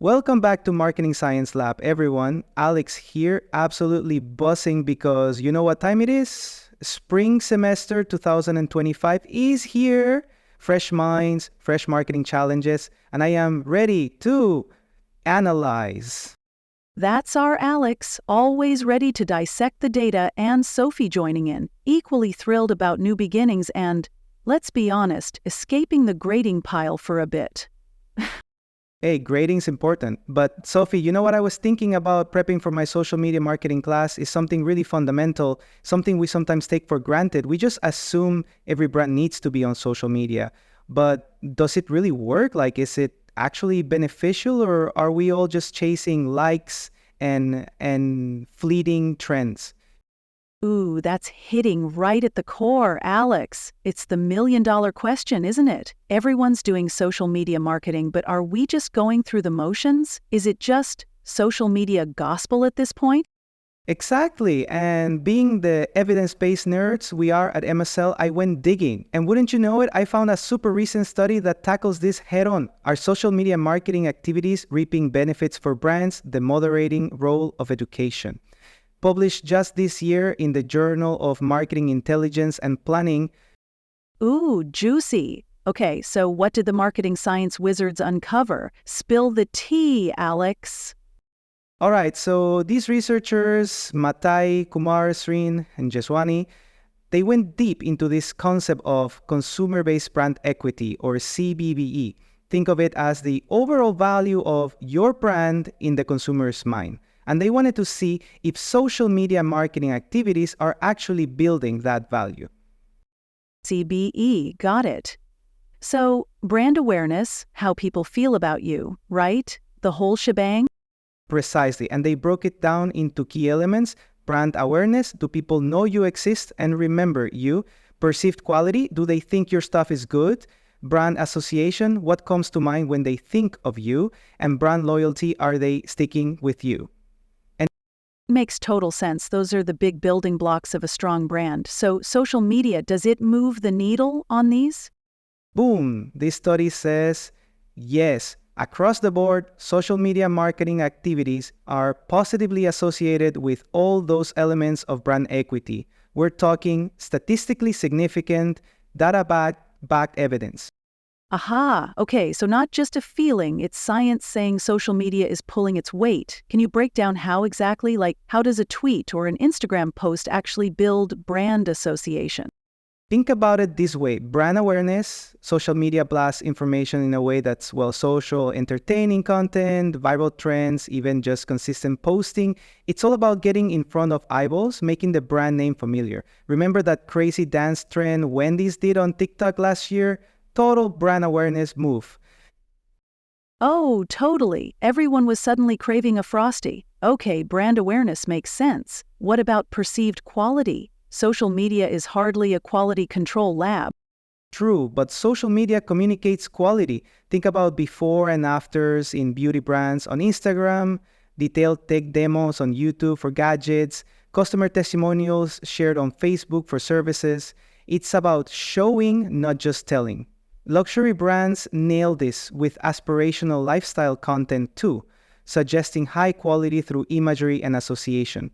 Welcome back to Marketing Science Lab, everyone. Alex here, absolutely buzzing because you know what time it is? Spring semester 2025 is here. Fresh minds, fresh marketing challenges, and I am ready to analyze. That's our Alex, always ready to dissect the data, and Sophie joining in, equally thrilled about new beginnings and, let's be honest, escaping the grading pile for a bit. Hey, grading's important. But Sophie, you know what I was thinking about prepping for my social media marketing class is something really fundamental, something we sometimes take for granted. We just assume every brand needs to be on social media. But does it really work? Like, is it actually beneficial, or are we all just chasing likes and fleeting trends? Ooh, that's hitting right at the core, Alex. It's the million-dollar question, isn't it? Everyone's doing social media marketing, but are we just going through the motions? Is it just social media gospel at this point? Exactly. And being the evidence-based nerds we are at MSL, I went digging. And wouldn't you know it, I found a super recent study that tackles this head-on. Are social media marketing activities reaping benefits for brands? The moderating role of education. Published just this year in the Journal of Marketing Intelligence and Planning. Ooh, juicy. Okay, so what did the marketing science wizards uncover? Spill the tea, Alex. All right, so these researchers, Matai, Kumar, Srin, and Jeswani, they went deep into this concept of consumer-based brand equity, or CBBE. Think of it as the overall value of your brand in the consumer's mind. And they wanted to see if social media marketing activities are actually building that value. CBE, got it. So, brand awareness, how people feel about you, right? The whole shebang? Precisely, and they broke it down into key elements. Brand awareness, do people know you exist and remember you? Perceived quality, do they think your stuff is good? Brand association, what comes to mind when they think of you? And brand loyalty, are they sticking with you? Makes total sense. Those are the big building blocks of a strong brand. So social media, does it move the needle on these? Boom! This study says, yes, across the board, social media marketing activities are positively associated with all those elements of brand equity. We're talking statistically significant, data-backed evidence. Aha, okay, so not just a feeling, it's science saying social media is pulling its weight. Can you break down how exactly? Like, how does a tweet or an Instagram post actually build brand association? Think about it this way. Brand awareness, social media blasts information in a way that's, well, social, entertaining content, viral trends, even just consistent posting. It's all about getting in front of eyeballs, making the brand name familiar. Remember that crazy dance trend Wendy's did on TikTok last year? Total brand awareness move. Oh, totally. Everyone was suddenly craving a Frosty. Okay, brand awareness makes sense. What about perceived quality? Social media is hardly a quality control lab. True, but social media communicates quality. Think about before and afters in beauty brands on Instagram, detailed tech demos on YouTube for gadgets, customer testimonials shared on Facebook for services. It's about showing, not just telling. Luxury brands nail this with aspirational lifestyle content too, suggesting high quality through imagery and association.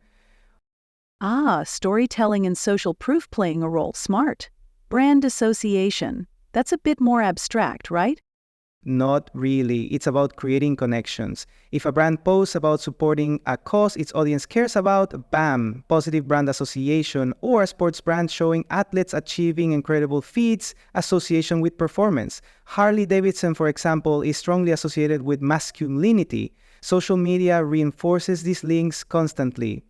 Ah, storytelling and social proof playing a role. Smart. Brand association. That's a bit more abstract, right? Not really. It's about creating connections. If a brand posts about supporting a cause its audience cares about, bam, positive brand association. Or a sports brand showing athletes achieving incredible feats, association with performance. Harley-Davidson, for example, is strongly associated with masculinity. Social media reinforces these links constantly.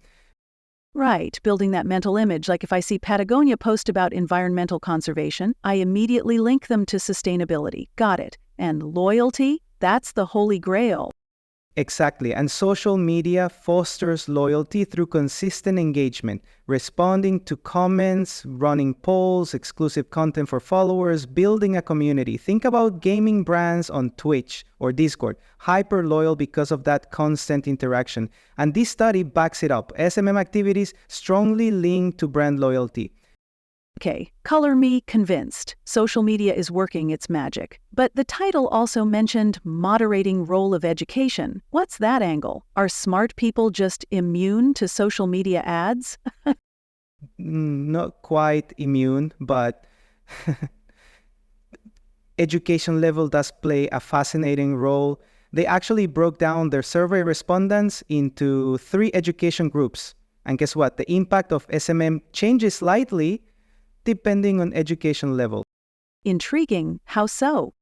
Right, building that mental image. Like if I see Patagonia post about environmental conservation, I immediately link them to sustainability. Got it. And loyalty? That's the holy grail. Exactly, and social media fosters loyalty through consistent engagement, responding to comments, running polls, exclusive content for followers, building a community. Think about gaming brands on Twitch or Discord, hyper loyal because of that constant interaction. And this study backs it up. SMM activities strongly linked to brand loyalty. Okay, color me convinced. Social media is working its magic. But the title also mentioned moderating role of education. What's that angle? Are smart people just immune to social media ads? Not quite immune, but education level does play a fascinating role. They actually broke down their survey respondents into 3 education groups. And guess what? The impact of SMM changes slightly depending on education level. Intriguing. How so?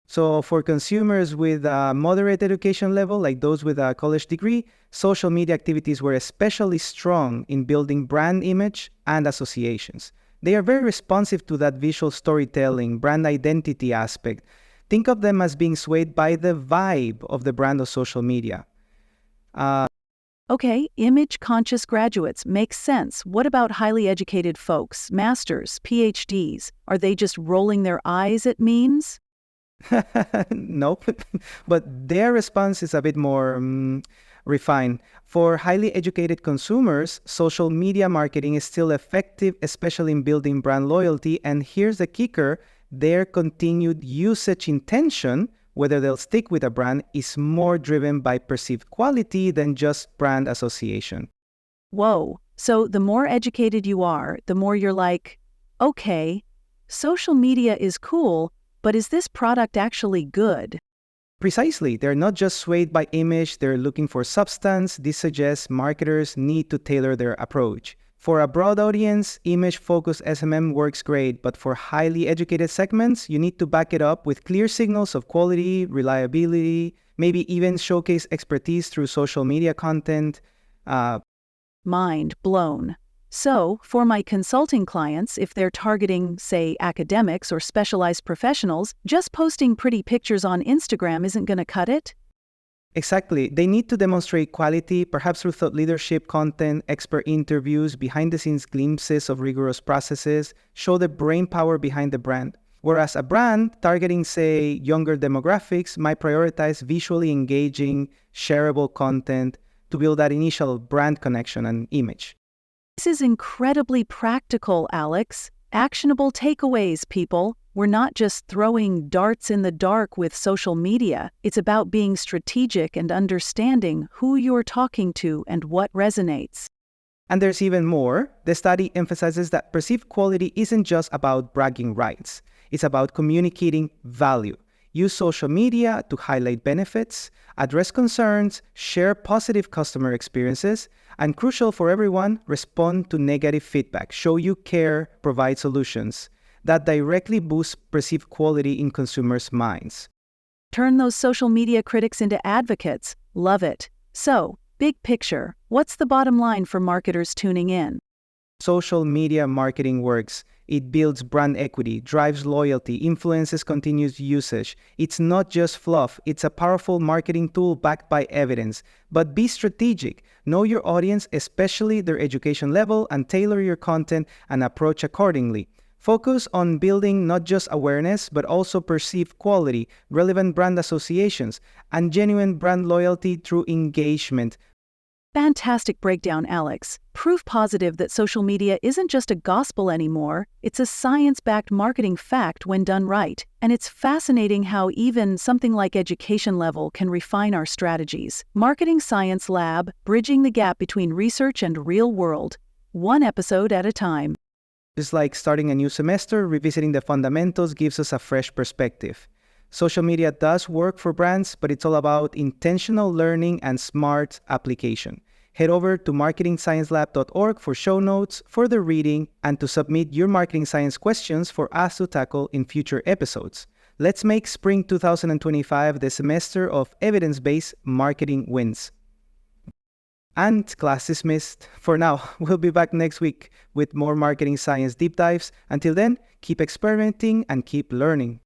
So for consumers with a moderate education level, like those with a college degree, social media activities were especially strong in building brand image and associations. They are very responsive to that visual storytelling, brand identity aspect. Think of them as being swayed by the vibe of the brand of social media. Okay, image-conscious graduates makes sense. What about highly educated folks, masters, PhDs? Are they just rolling their eyes at memes? Nope, but their response is a bit more refined. For highly educated consumers, social media marketing is still effective, especially in building brand loyalty. And here's the kicker, their continued usage intention, whether they'll stick with a brand, is more driven by perceived quality than just brand association. Whoa, so the more educated you are, the more you're like, okay, social media is cool, but is this product actually good? Precisely. They're not just swayed by image, they're looking for substance. This suggests marketers need to tailor their approach. For a broad audience, image-focused SMM works great, but for highly educated segments, you need to back it up with clear signals of quality, reliability, maybe even showcase expertise through social media content. Mind blown. So, for my consulting clients, if they're targeting, say, academics or specialized professionals, just posting pretty pictures on Instagram isn't going to cut it? Exactly. They need to demonstrate quality, perhaps through thought leadership content, expert interviews, behind-the-scenes glimpses of rigorous processes, show the brain power behind the brand. Whereas a brand targeting, say, younger demographics might prioritize visually engaging, shareable content to build that initial brand connection and image. This is incredibly practical, Alex. Actionable takeaways, people. We're not just throwing darts in the dark with social media. It's about being strategic and understanding who you're talking to and what resonates. And there's even more. The study emphasizes that perceived quality isn't just about bragging rights. It's about communicating value. Use social media to highlight benefits, address concerns, share positive customer experiences, and crucial for everyone, respond to negative feedback. Show you care, provide solutions. That directly boosts perceived quality in consumers' minds. Turn those social media critics into advocates. Love it. So, big picture, what's the bottom line for marketers tuning in? Social media marketing works. It builds brand equity, drives loyalty, influences continuous usage. It's not just fluff, it's a powerful marketing tool backed by evidence. But be strategic. Know your audience, especially their education level, and tailor your content and approach accordingly. Focus on building not just awareness, but also perceived quality, relevant brand associations, and genuine brand loyalty through engagement. Fantastic breakdown, Alex. Proof positive that social media isn't just a gospel anymore, it's a science-backed marketing fact when done right. And it's fascinating how even something like education level can refine our strategies. Marketing Science Lab, bridging the gap between research and real world, one episode at a time. Just like starting a new semester, revisiting the fundamentals gives us a fresh perspective. Social media does work for brands, but it's all about intentional learning and smart application. Head over to marketingsciencelab.org for show notes, further reading, and to submit your marketing science questions for us to tackle in future episodes. Let's make spring 2025 the semester of evidence-based marketing wins. And class dismissed. For now, we'll be back next week with more marketing science deep dives. Until then, keep experimenting and keep learning.